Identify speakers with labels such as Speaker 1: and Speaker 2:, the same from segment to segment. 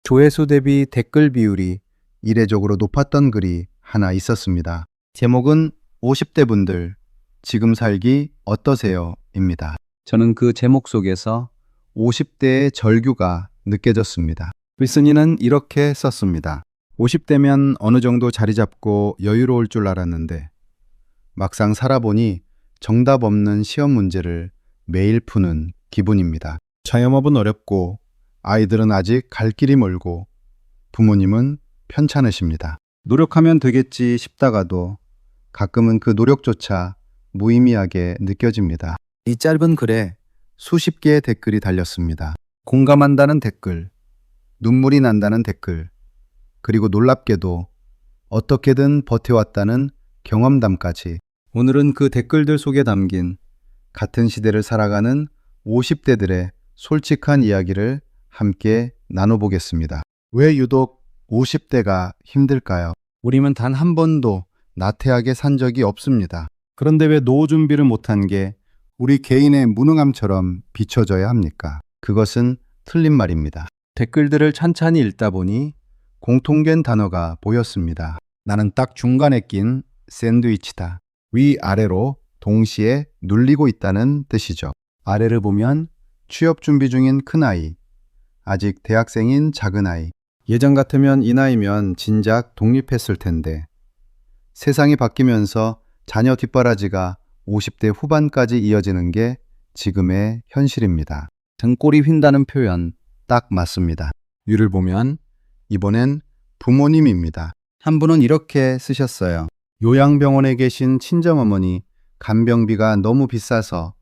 Speaker 1: 조회수 대비 댓글 비율이 이례적으로 높았던 글이 하나 있었습니다. 제목은 50대 분들 지금 살기 어떠세요? 입니다. 저는 그 제목 속에서 50대의 절규가 느껴졌습니다. 윌슨이는 이렇게 썼습니다. 50대면 어느 정도 자리 잡고 여유로울 줄 알았는데 막상 살아보니 정답 없는 시험 문제를 매일 푸는 기분입니다. 자영업은 어렵고 아이들은 아직 갈 길이 멀고 부모님은 편찮으십니다. 노력하면 되겠지 싶다가도 가끔은 그 노력조차 무의미하게 느껴집니다. 이 짧은 글에 수십 개의 댓글이 달렸습니다. 공감한다는 댓글, 눈물이 난다는 댓글, 그리고 놀랍게도 어떻게든 버텨왔다는 경험담까지. 오늘은 그 댓글들 속에 담긴 같은 시대를 살아가는 50대들의 솔직한 이야기를 함께 나눠보겠습니다. 왜 유독 50대가 힘들까요? 우리는 단 한 번도 나태하게 산 적이 없습니다. 그런데 왜 노후 준비를 못한 게 우리 개인의 무능함처럼 비춰져야 합니까? 그것은 틀린 말입니다. 댓글들을 찬찬히 읽다 보니 공통된 단어가 보였습니다. 나는 딱 중간에 낀 샌드위치다. 위아래로 동시에 눌리고 있다는 뜻이죠. 아래를 보면 취업 준비 중인 큰아이, 아직 대학생인 작은아이. 예전 같으면 이 나이면 진작 독립했을 텐데 세상이 바뀌면서 자녀 뒷바라지가 50대 후반까지 이어지는 게 지금의 현실입니다. 등골이 휜다는 표현 딱 맞습니다. 위를 보면 이번엔 부모님입니다. 한 분은 이렇게 쓰셨어요. 요양병원에 계신 친정어머니 간병비가 너무 비싸서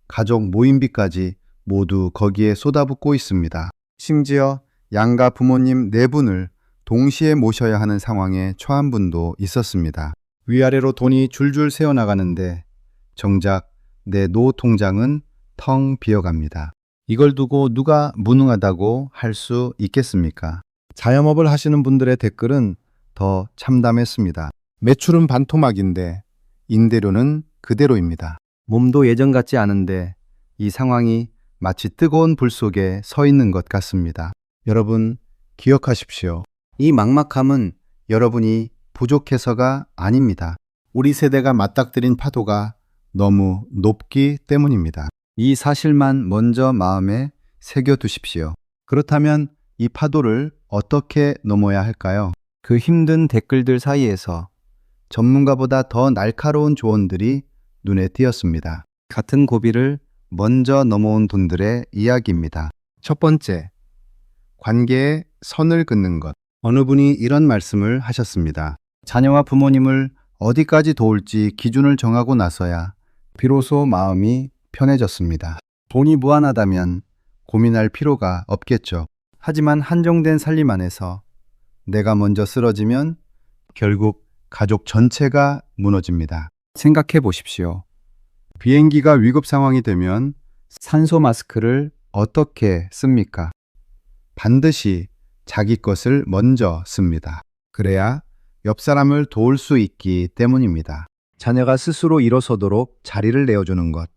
Speaker 1: 가족 모임비까지 모두 거기에 쏟아붓고 있습니다. 심지어 양가 부모님 4분을 동시에 모셔야 하는 상황에 처한 분도 있었습니다. 위아래로 돈이 줄줄 새어나가는데 정작 내 노후 통장은 텅 비어갑니다. 이걸 두고 누가 무능하다고 할 수 있겠습니까? 자영업을 하시는 분들의 댓글은 더 참담했습니다. 매출은 반토막인데 임대료는 그대로입니다. 몸도 예전 같지 않은데 이 상황이 마치 뜨거운 불 속에 서 있는 것 같습니다. 여러분 기억하십시오. 이 막막함은 여러분이 부족해서가 아닙니다. 우리 세대가 맞닥뜨린 파도가 너무 높기 때문입니다. 이 사실만 먼저 마음에 새겨두십시오. 그렇다면 이 파도를 어떻게 넘어야 할까요? 그 힘든 댓글들 사이에서 전문가보다 더 날카로운 조언들이 눈에 띄었습니다. 같은 고비를 먼저 넘어온 분들의 이야기입니다. 첫 번째, 관계에 선을 긋는 것. 어느 분이 이런 말씀을 하셨습니다. 자녀와 부모님을 어디까지 도울지 기준을 정하고 나서야 비로소 마음이 편해졌습니다. 돈이 무한하다면 고민할 필요가 없겠죠. 하지만 한정된 살림 안에서 내가 먼저 쓰러지면 결국 가족 전체가 무너집니다. 생각해 보십시오. 비행기가 위급 상황이 되면 산소 마스크를 어떻게 씁니까? 반드시 자기 것을 먼저 씁니다. 그래야 옆 사람을 도울 수 있기 때문입니다. 자녀가 스스로 일어서도록 자리를 내어주는 것,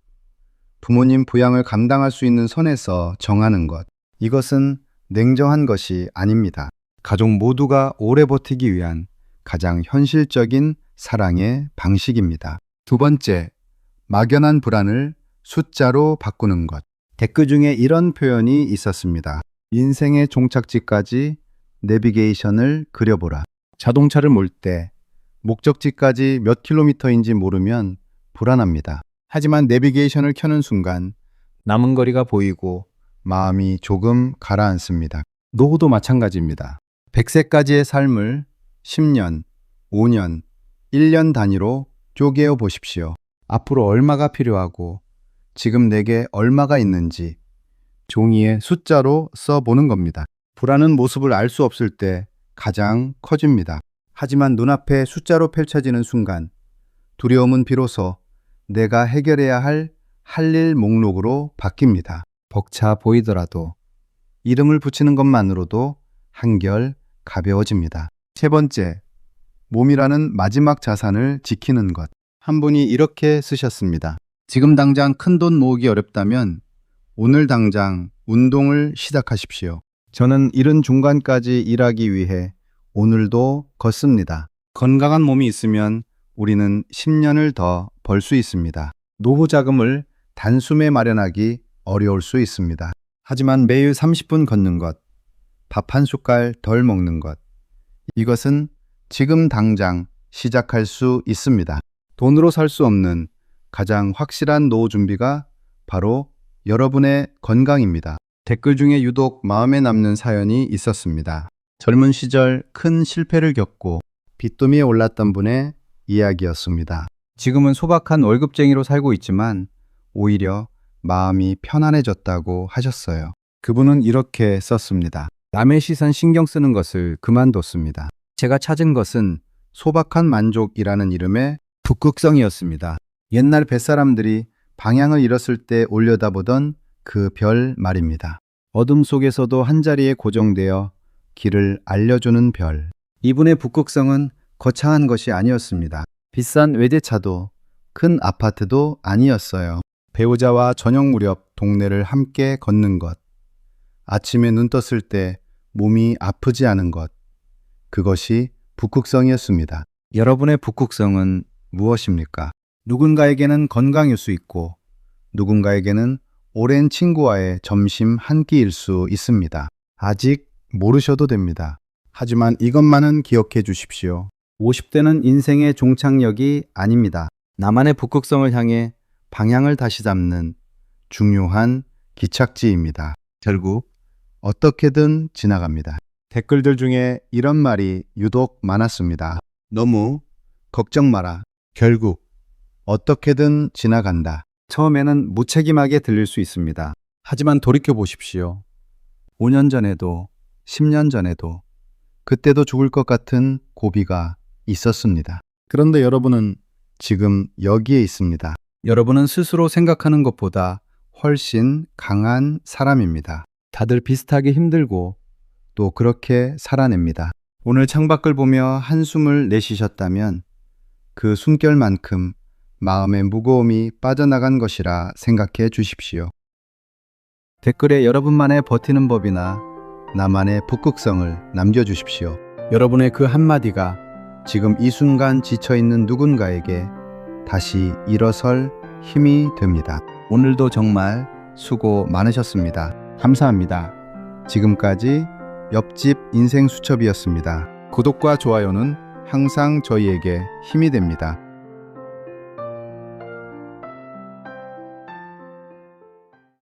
Speaker 1: 부모님 부양을 감당할 수 있는 선에서 정하는 것, 이것은 냉정한 것이 아닙니다. 가족 모두가 오래 버티기 위한 가장 현실적인 사랑의 방식입니다. 두 번째, 막연한 불안을 숫자로 바꾸는 것. 댓글 중에 이런 표현이 있었습니다. 인생의 종착지까지 내비게이션을 그려보라. 자동차를 몰 때 목적지까지 몇 킬로미터인지 모르면 불안합니다. 하지만 내비게이션을 켜는 순간 남은 거리가 보이고 마음이 조금 가라앉습니다. 노후도 마찬가지입니다. 100세까지의 삶을 10년, 5년, 1년 단위로 쪼개어 보십시오. 앞으로 얼마가 필요하고 지금 내게 얼마가 있는지 종이에 숫자로 써보는 겁니다. 불안은 모습을 알 수 없을 때 가장 커집니다. 하지만 눈앞에 숫자로 펼쳐지는 순간 두려움은 비로소 내가 해결해야 할 일 목록으로 바뀝니다. 벅차 보이더라도 이름을 붙이는 것만으로도 한결 가벼워집니다. 세 번째, 몸이라는 마지막 자산을 지키는 것. 한 분이 이렇게 쓰셨습니다. 지금 당장 큰돈 모으기 어렵다면 오늘 당장 운동을 시작하십시오. 저는 이른 중간까지 일하기 위해 오늘도 걷습니다. 건강한 몸이 있으면 우리는 10년을 더 벌 수 있습니다. 노후 자금을 단숨에 마련하기 어려울 수 있습니다. 하지만 매일 30분 걷는 것, 밥 한 숟갈 덜 먹는 것, 이것은 지금 당장 시작할 수 있습니다. 돈으로 살 수 없는 가장 확실한 노후 준비가 바로 여러분의 건강입니다. 댓글 중에 유독 마음에 남는 사연이 있었습니다. 젊은 시절 큰 실패를 겪고 빚더미에 올랐던 분의 이야기였습니다. 지금은 소박한 월급쟁이로 살고 있지만 오히려 마음이 편안해졌다고 하셨어요. 그분은 이렇게 썼습니다. 남의 시선 신경 쓰는 것을 그만뒀습니다. 제가 찾은 것은 소박한 만족이라는 이름의 북극성이었습니다. 옛날 뱃사람들이 방향을 잃었을 때 올려다보던 그 별 말입니다. 어둠 속에서도 한자리에 고정되어 길을 알려주는 별. 이분의 북극성은 거창한 것이 아니었습니다. 비싼 외제차도 큰 아파트도 아니었어요. 배우자와 저녁 무렵 동네를 함께 걷는 것. 아침에 눈 떴을 때 몸이 아프지 않은 것. 그것이 북극성이었습니다. 여러분의 북극성은 무엇입니까? 누군가에게는 건강일 수 있고 누군가에게는 오랜 친구와의 점심 한 끼일 수 있습니다. 아직 모르셔도 됩니다. 하지만 이것만은 기억해 주십시오. 50대는 인생의 종착역이 아닙니다. 나만의 북극성을 향해 방향을 다시 잡는 중요한 기착지입니다. 결국 어떻게든 지나갑니다. 댓글들 중에 이런 말이 유독 많았습니다. 너무 걱정 마라. 결국 어떻게든 지나간다. 처음에는 무책임하게 들릴 수 있습니다. 하지만 돌이켜 보십시오. 5년 전에도 10년 전에도 그때도 죽을 것 같은 고비가 있었습니다. 그런데 여러분은 지금 여기에 있습니다. 여러분은 스스로 생각하는 것보다 훨씬 강한 사람입니다. 다들 비슷하게 힘들고 또 그렇게 살아냅니다. 오늘 창밖을 보며 한숨을 내쉬셨다면 그 숨결만큼 마음의 무거움이 빠져나간 것이라 생각해 주십시오. 댓글에 여러분만의 버티는 법이나 나만의 북극성을 남겨주십시오. 여러분의 그 한마디가 지금 이 순간 지쳐있는 누군가에게 다시 일어설 힘이 됩니다. 오늘도 정말 수고 많으셨습니다. 감사합니다. 지금까지 옆집 인생수첩이었습니다. 구독과 좋아요는 항상 저희에게 힘이 됩니다.